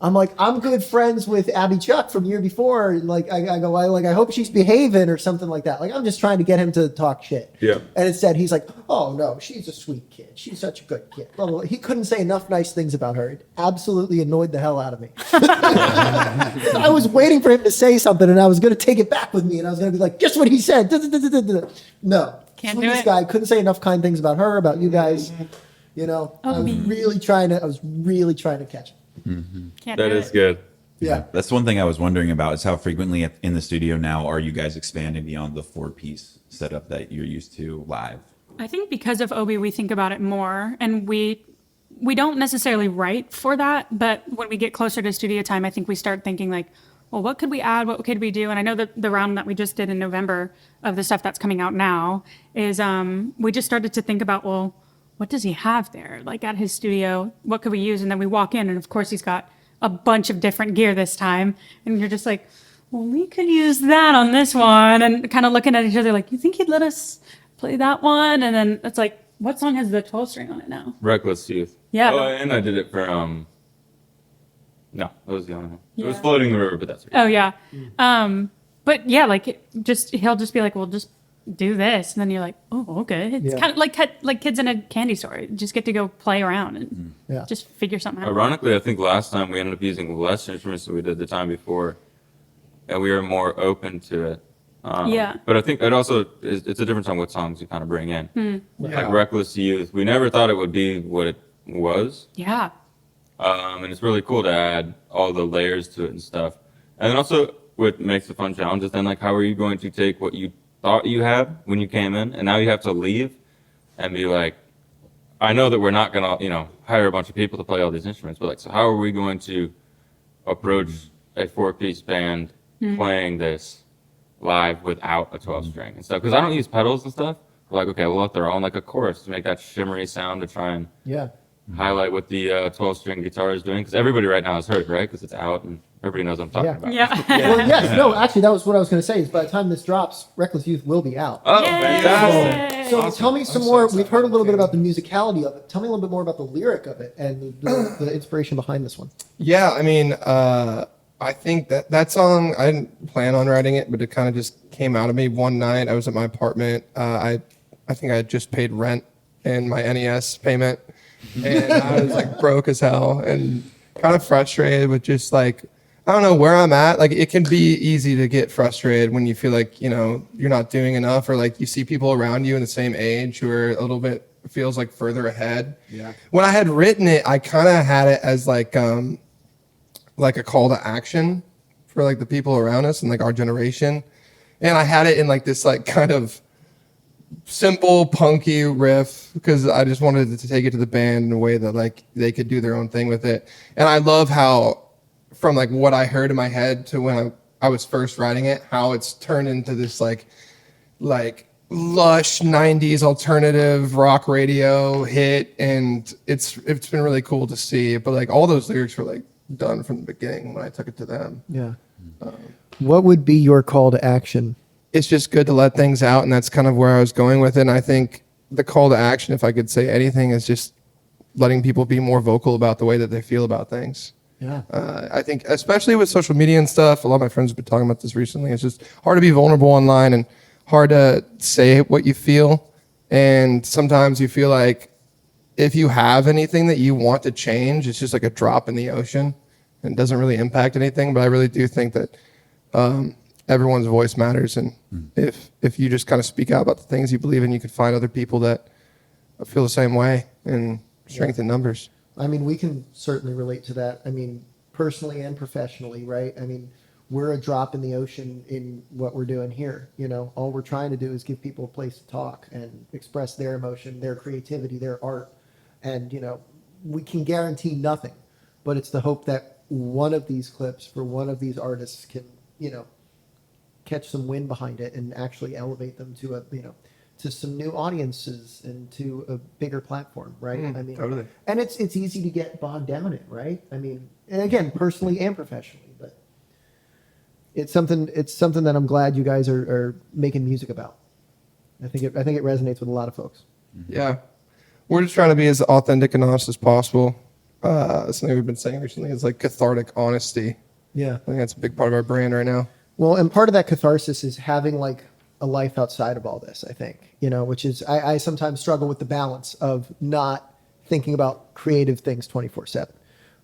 I'm like, I'm good friends with Abby Chuck from year before. Like, I go, I hope she's behaving or something like that. Like, I'm just trying to get him to talk shit. Yeah. And instead, he's like, oh, no, she's a sweet kid. She's such a good kid. Blah, blah, blah. He couldn't say enough nice things about her. It absolutely annoyed the hell out of me. I was waiting for him to say something, and I was going to take it back with me, and I was going to be like, guess what he said? No. Can't do Sweetest it. guy. Couldn't say enough kind things about her, about you guys. I was Obie. really trying to catch him. Can't That do is it. good. Yeah. That's one thing I was wondering about is how frequently in the studio now are you guys expanding beyond the 4-piece setup that you're used to live? I think because of Obie, we think about it more, and we don't necessarily write for that, but when we get closer to studio time, I think we start thinking like, well, what could we add? What could we do? And I know that the round that we just did in November of the stuff that's coming out now is we just started to think about, well, what does he have there? Like at his studio, what could we use? And then we walk in, and of course he's got a bunch of different gear this time. And you're just like, well, we could use that on this one. And kind of looking at each other like, you think he'd let us play that one? And then it's like, what song has the 12 string on it now? Reckless Youth. Yeah. Oh, and I did it for no, that was the only one. It was Yeah. Floating the River, but that's okay. Oh yeah. But yeah, like he'll just be like, well, just do this, and then you're like, oh, okay. It's Yeah. kind of like kids in a candy store. You just get to go play around and Yeah. just figure something out. Ironically, I think last time we ended up using less instruments than we did the time before, and we were more open to it. Yeah. But I think it also it's a difference on what songs you kind of bring in. Yeah. Like Reckless Youth, we never thought it would be what it was. Yeah. And it's really cool to add all the layers to it and stuff. And then also what makes the fun challenges then, like how are you going to take what you thought you had when you came in and now you have to leave and be like, I know that we're not gonna, hire a bunch of people to play all these instruments, but like, so how are we going to approach a 4-piece band playing this live without a 12 string and stuff? Because I don't use pedals and stuff. We're like, okay, we'll throw on like a chorus to make that shimmery sound to try and Yeah. highlight what the 12 string guitar is doing, because everybody right now has heard it, right? Because it's out and everybody knows what I'm talking about. Yeah. Well, yes. No, actually, that was what I was going to say. Is by the time this drops, Reckless Youth will be out. Oh, Yay! fantastic. So tell me some I'm so more. excited. We've heard a little bit about the musicality of it. Tell me a little bit more about the lyric of it and the inspiration behind this one. Yeah, I mean, I think that song, I didn't plan on writing it, but it kind of just came out of me one night. I was at my apartment. I think I had just paid rent and my NES payment, and I was like broke as hell and kind of frustrated with just like, I don't know where I'm at. Like it can be easy to get frustrated when you feel like, you're not doing enough, or like you see people around you in the same age who are a little bit feels like further ahead. Yeah. When I had written it, I kind of had it as like a call to action for like the people around us and like our generation. And I had it in like this like kind of simple punky riff because I just wanted to take it to the band in a way that like they could do their own thing with it. And I love how from like what I heard in my head to when I was first writing it, how it's turned into this like lush 90s alternative rock radio hit, and it's been really cool to see. But like all those lyrics were like done from the beginning when I took it to them. Yeah. What would be your call to action? It's just good to let things out, and that's kind of where I was going with it. And I think the call to action, if I could say anything, is just letting people be more vocal about the way that they feel about things. Yeah. I think especially with social media and stuff, a lot of my friends have been talking about this recently. It's just hard to be vulnerable online and hard to say what you feel. And sometimes you feel like if you have anything that you want to change, it's just like a drop in the ocean and it doesn't really impact anything. But I really do think that everyone's voice matters. And if you just kind of speak out about the things you believe in, you can find other people that feel the same way and strengthen numbers. I mean, we can certainly relate to that. I mean, personally and professionally, right? I mean, we're a drop in the ocean in what we're doing here. You know, all we're trying to do is give people a place to talk and express their emotion, their creativity, their art. And, you know, we can guarantee nothing, but it's the hope that one of these clips for one of these artists can, you know, catch some wind behind it and actually elevate them to a, you know, to some new audiences and to a bigger platform, right? I mean, totally. And it's easy to get bogged down in, right? I mean, and again, personally and professionally, but it's something that I'm glad you guys are making music about. I think it resonates with a lot of folks. Yeah. We're just trying to be as authentic and honest as possible. Something we've been saying recently is like cathartic honesty. Yeah. I think that's a big part of our brand right now. Well, and part of that catharsis is having like a life outside of all this, I think, you know, which is, I sometimes struggle with the balance of not thinking about creative things 24/7.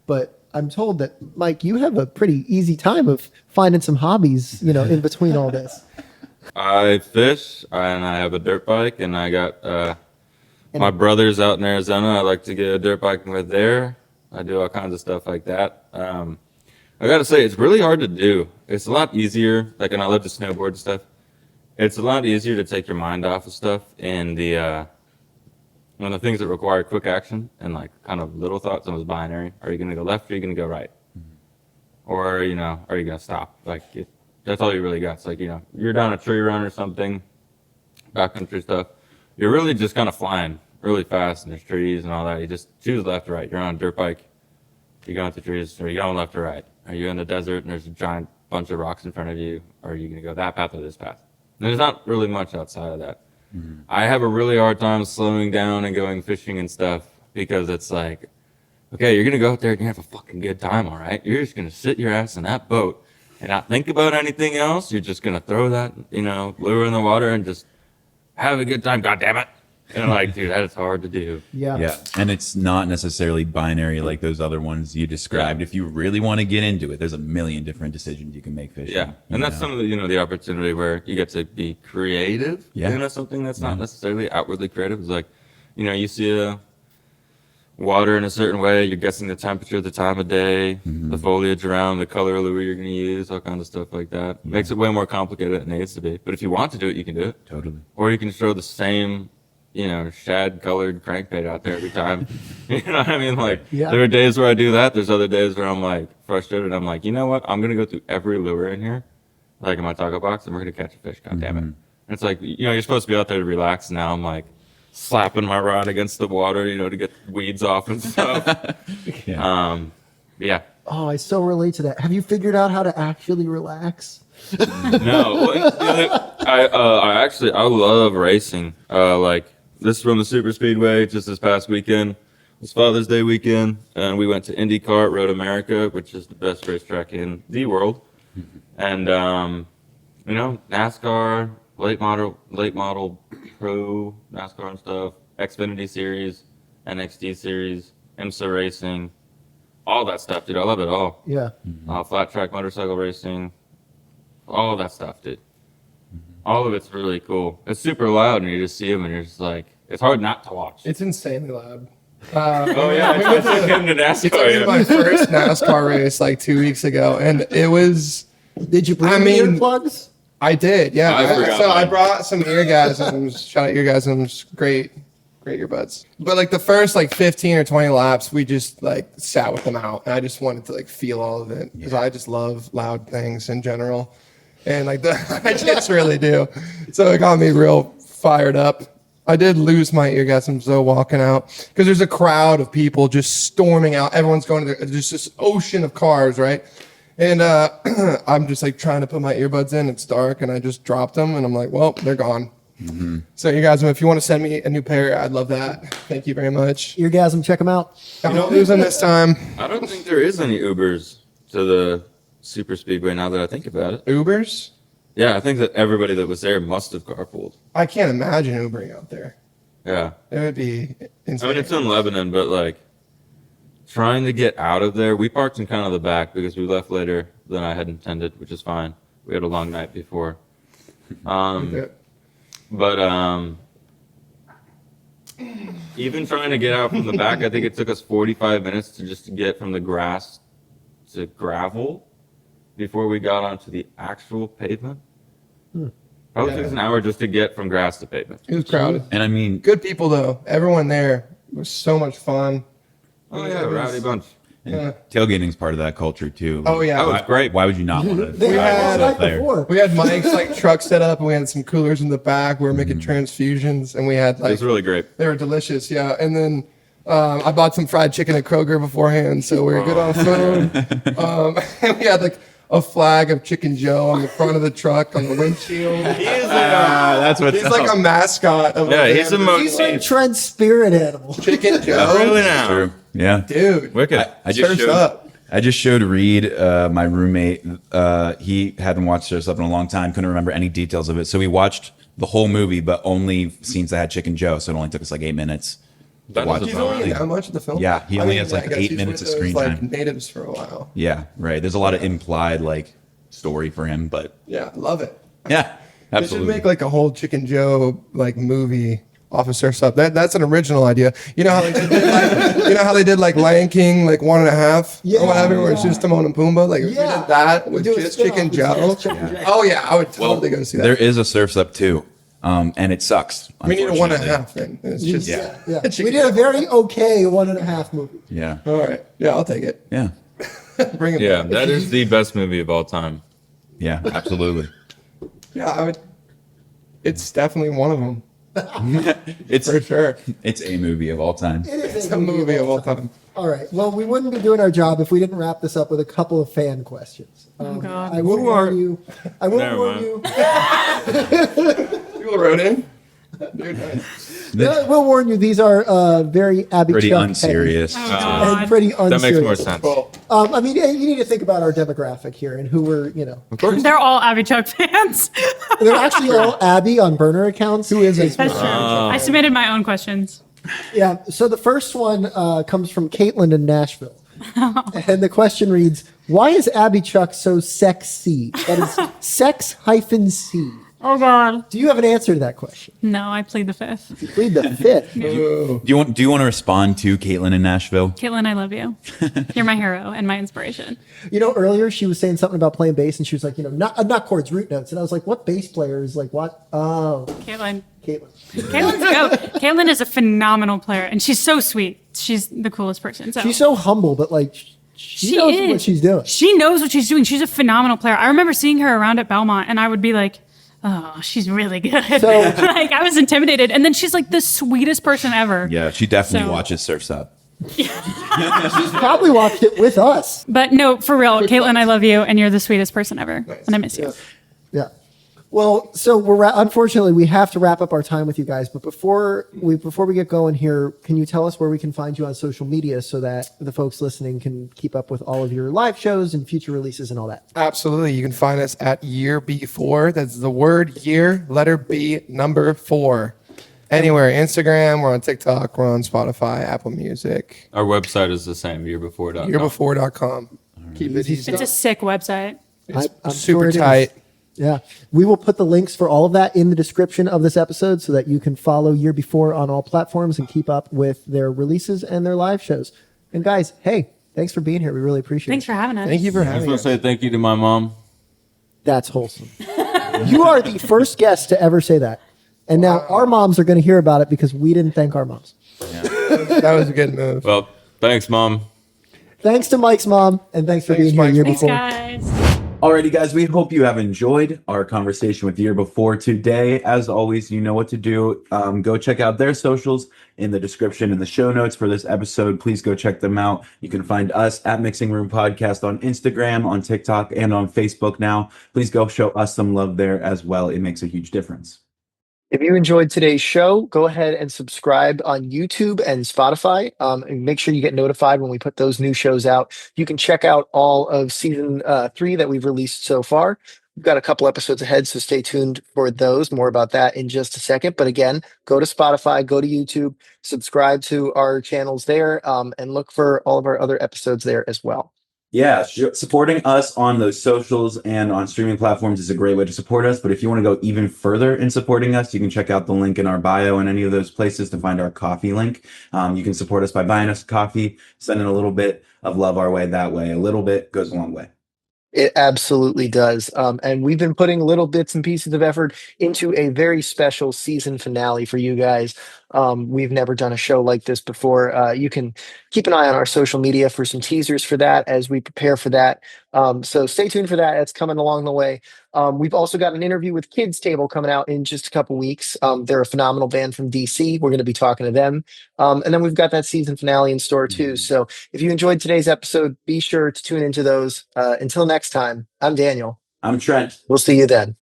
But I'm told that, Mike, you have a pretty easy time of finding some hobbies, you know, in between all this. I fish and I have a dirt bike, and I got my brother's out in Arizona. I like to get a dirt bike with there. I do all kinds of stuff like that. I gotta say, it's really hard to do. It's a lot easier, like, and I love to snowboard and stuff. It's a lot easier to take your mind off of stuff and the things that require quick action and like kind of little thoughts, almost binary. Are you gonna go left or are you gonna go right? Or, you know, are you gonna stop? Like, that's all you really got. It's like, you know, you're down a tree run or something, backcountry stuff. You're really just kind of flying really fast and there's trees and all that. You just choose left or right. You're on a dirt bike. You go into the trees, or you going left or right? Are you in the desert and there's a giant bunch of rocks in front of you? Or are you gonna go that path or this path? And there's not really much outside of that. I have a really hard time slowing down and going fishing and stuff because it's like, okay, you're gonna go out there and you have a fucking good time, all right? You're just gonna sit your ass in that boat and not think about anything else. You're just gonna throw that, you know, lure in the water and just have a good time. God damn it! And I'm like, dude, that is hard to do. Yeah. Yeah, and it's not necessarily binary like those other ones you described. Yeah. If you really want to get into it, there's a million different decisions you can make fishing. Yeah, and that's some of the, you know, the opportunity where you get to be creative. Yeah. You know, something that's not necessarily outwardly creative. It's like, you know, you see water in a certain way, you're guessing the temperature, the time of day, the foliage around, the color of lure you're going to use, all kinds of stuff like that. Makes it way more complicated than it needs to be. But if you want to do it, you can do it. Totally. Or you can throw the same, you know, shad-colored crankbait out there every time. You know what I mean? Like, Yeah. there are days where I do that. There's other days where I'm, like, frustrated. I'm like, you know what? I'm going to go through every lure in here, like in my taco box, and we're going to catch a fish. God damn it. And it's like, you know, you're supposed to be out there to relax. Now I'm, like, slapping my rod against the water, you know, to get weeds off and stuff. Yeah. Oh, I so relate to that. Have you figured out how to actually relax? No. I love racing. Like, this is from the super speedway just this past weekend. It was Father's Day weekend, and we went to IndyCar at Road America, which is the best racetrack in the world. And you know, NASCAR, late model pro NASCAR and stuff, Xfinity series, NXT series, IMSA racing, all that stuff, dude. I love it all. Yeah. Flat track motorcycle racing, all that stuff, dude. All of it's really cool. It's super loud, and you just see them, and you're just like, it's hard not to watch. It's insanely loud. Oh yeah, I took him to NASCAR. It's like my first NASCAR race like 2 weeks ago, and it was. Did you bring earplugs? I did, yeah. I forgot So I mine. brought some eargasms. Shout out eargasms, great earbuds. But like the first like 15 or 20 laps, we just like sat with them out, and I just wanted to like feel all of it because I just love loud things in general, and like I just really do. So it got me real fired up. I did lose my eargasms though walking out because there's a crowd of people just storming out. Everyone's going to just this ocean of cars, right? And I'm just like trying to put my earbuds in. It's dark, and I just dropped them, and I'm like, well, they're gone. So you guys, if you want to send me a new pair, I'd love that. Thank you very much. Eargasm, check them out. I'm not losing this time. I don't think there is any Ubers to the super speedway now that I think about it. Ubers? Yeah, I think that everybody that was there must have carpooled. I can't imagine Ubering out there. Yeah. It would be insane. I mean, it's in Lebanon, but like trying to get out of there, we parked in kind of the back because we left later than I had intended, which is fine. We had a long night before. But even trying to get out from the back, I think it took us 45 minutes to just get from the grass to gravel before we got onto the actual pavement. Probably took us an hour just to get from grass to pavement. It was crowded. And I mean, Good people, though. Everyone there was so much fun. Oh yeah, rowdy bunch. Yeah. tailgating's part of that culture too. Oh, yeah. That was great. Why would you not want to? They had had it night before. We had mics, like truck set up, and we had some coolers in the back. We were making transfusions, and we had It like was really great. they were delicious. Yeah, and then I bought some fried chicken at Kroger beforehand, so we were good on food. And we had like a flag of Chicken Joe on the front of the truck on the windshield. That's what. He's like a mascot of Yeah, he's a He's like Trent's spirit animal. Chicken Joe. Really now. True. Yeah. Dude, Wicked. I just surf's showed. up. I just showed Reed, my roommate. He hadn't watched Surf's Up in a long time. Couldn't remember any details of it. So we watched the whole movie, but only scenes that had Chicken Joe. So it only took us like 8 minutes to That watch is the He's whole only thing. that much of the film. Yeah, he only has, like, I guess 8 he's minutes with of screen those, time. like natives for a while. Yeah, right. There's a lot of implied like story for him, but Yeah, I love it. yeah, They should absolutely. make like a whole Chicken Joe like movie off of Surf's Up. That's an original idea. You know how they did like, you know how they did like Lion King like 1.5 Yeah, or whatever, where it's yeah. just Timon and Pumbaa. Like if we Yeah. did that with Do a just spin-off Chicken with Joe. just Chicken Joe. Oh yeah, I would totally go see that. There is a Surf's Up too, and it sucks. We need a unfortunately. 1.5 thing. It's just Yeah. Yeah. Chicken We did a Joe. very okay 1.5 movie. Yeah, All right. Yeah, I'll take it. yeah, Bring it. Yeah, back. that is the best movie of all time. yeah, absolutely. Yeah, I would. It's definitely one of them It's for sure. it's a movie of all time. It is It's a movie of all time. All right. Well, we wouldn't be doing our job if we didn't wrap this up with a couple of fan questions. God. I will warn you. I will Never warn mind. you. People wrote in. Dude, nice. I will warn you. These are very Abby Pretty Chuck unserious. Oh, heavy God. and pretty unserious. That makes more sense. Cool. I mean, you need to think about our demographic here and who we're, They're all Abby Chuck fans. they're actually all Abby on burner accounts. Who is it? That's true. I submitted my own questions. Yeah. So the first one comes from Caitlin in Nashville. And the question reads, why is Abby Chuck so sexy? That is sex-C. Oh God. Do you have an answer to that question? No, I plead the fifth. Plead the fifth. Do you want to respond to Caitlin in Nashville? Caitlin, I love you. You're my hero and my inspiration. Earlier she was saying something about playing bass and she was like, not chords, root notes. And I was like, what bass player is like what? Oh, Caitlin. Caitlin. Caitlin's goat. Caitlin is a phenomenal player and she's so sweet. She's the coolest person. So She's so humble, but like she knows what she's doing. She knows what she's doing. She's a phenomenal player. I remember seeing her around at Belmont and I would be like, oh, she's really good. So- like I was intimidated. And then she's like the sweetest person ever. Yeah, she definitely So- watches Surf's Up. She's probably watched it with us. But no, for real, Caitlin, I love you and you're the sweetest person ever. And I miss you. Yeah. Well, so unfortunately we have to wrap up our time with you guys. But before we get going here, can you tell us where we can find you on social media so that the folks listening can keep up with all of your live shows and future releases and all that? Absolutely. You can find us at YEARB4. That's the word year, letter B, number 4. Anywhere. Instagram, we're on TikTok, we're on Spotify, Apple Music, Our website is the same, year4.com. year4.com. Keep it easy. It's a sick website. I'm sure Super it is. tight. Yeah. We will put the links for all of that in the description of this episode so that you can follow Year Before on all platforms and keep up with their releases and their live shows. And guys, hey, thanks for being here. We really appreciate Thanks it. for having us. Thank you for I just having want us. to say thank you to my mom. That's wholesome. You are the first guest to ever say that. And now our moms are going to hear about it because we didn't thank our moms. That was a good move. Well, thanks, Mom. Thanks to Mike's mom, and thanks for Thanks, being here Mike's Year Thanks, Before. guys. Alrighty, guys, we hope you have enjoyed our conversation with Year Before today. As always, you know what to do. Go check out their socials in the description and the show notes for this episode. Please go check them out. You can find us at Mixing Room Podcast on Instagram, on TikTok, and on Facebook now. Please go show us some love there as well. It makes a huge difference. If you enjoyed today's show, go ahead and subscribe on YouTube and Spotify. And make sure you get notified when we put those new shows out. You can check out all of season 3 that we've released so far. We've got a couple episodes ahead, so stay tuned for those. More about that in just a second. But again, go to Spotify, go to YouTube, subscribe to our channels there, and look for all of our other episodes there as well. Yeah, supporting us on those socials and on streaming platforms is a great way to support us. But if you want to go even further in supporting us, you can check out the link in our bio and any of those places to find our coffee link. You can support us by buying us coffee, sending a little bit of love our way that way. A little bit goes a long way. It absolutely does. And we've been putting little bits and pieces of effort into a very special season finale for you guys. We've never done a show like this before. You can keep an eye on our social media for some teasers for that as we prepare for that. So stay tuned for that. It's coming along the way. We've also got an interview with Kids Table coming out in just a couple weeks. They're a phenomenal band from DC. We're going to be talking to them. And then we've got that season finale in store too. So if you enjoyed today's episode, be sure to tune into those. Until next time, I'm Daniel. I'm Trent. We'll see you then.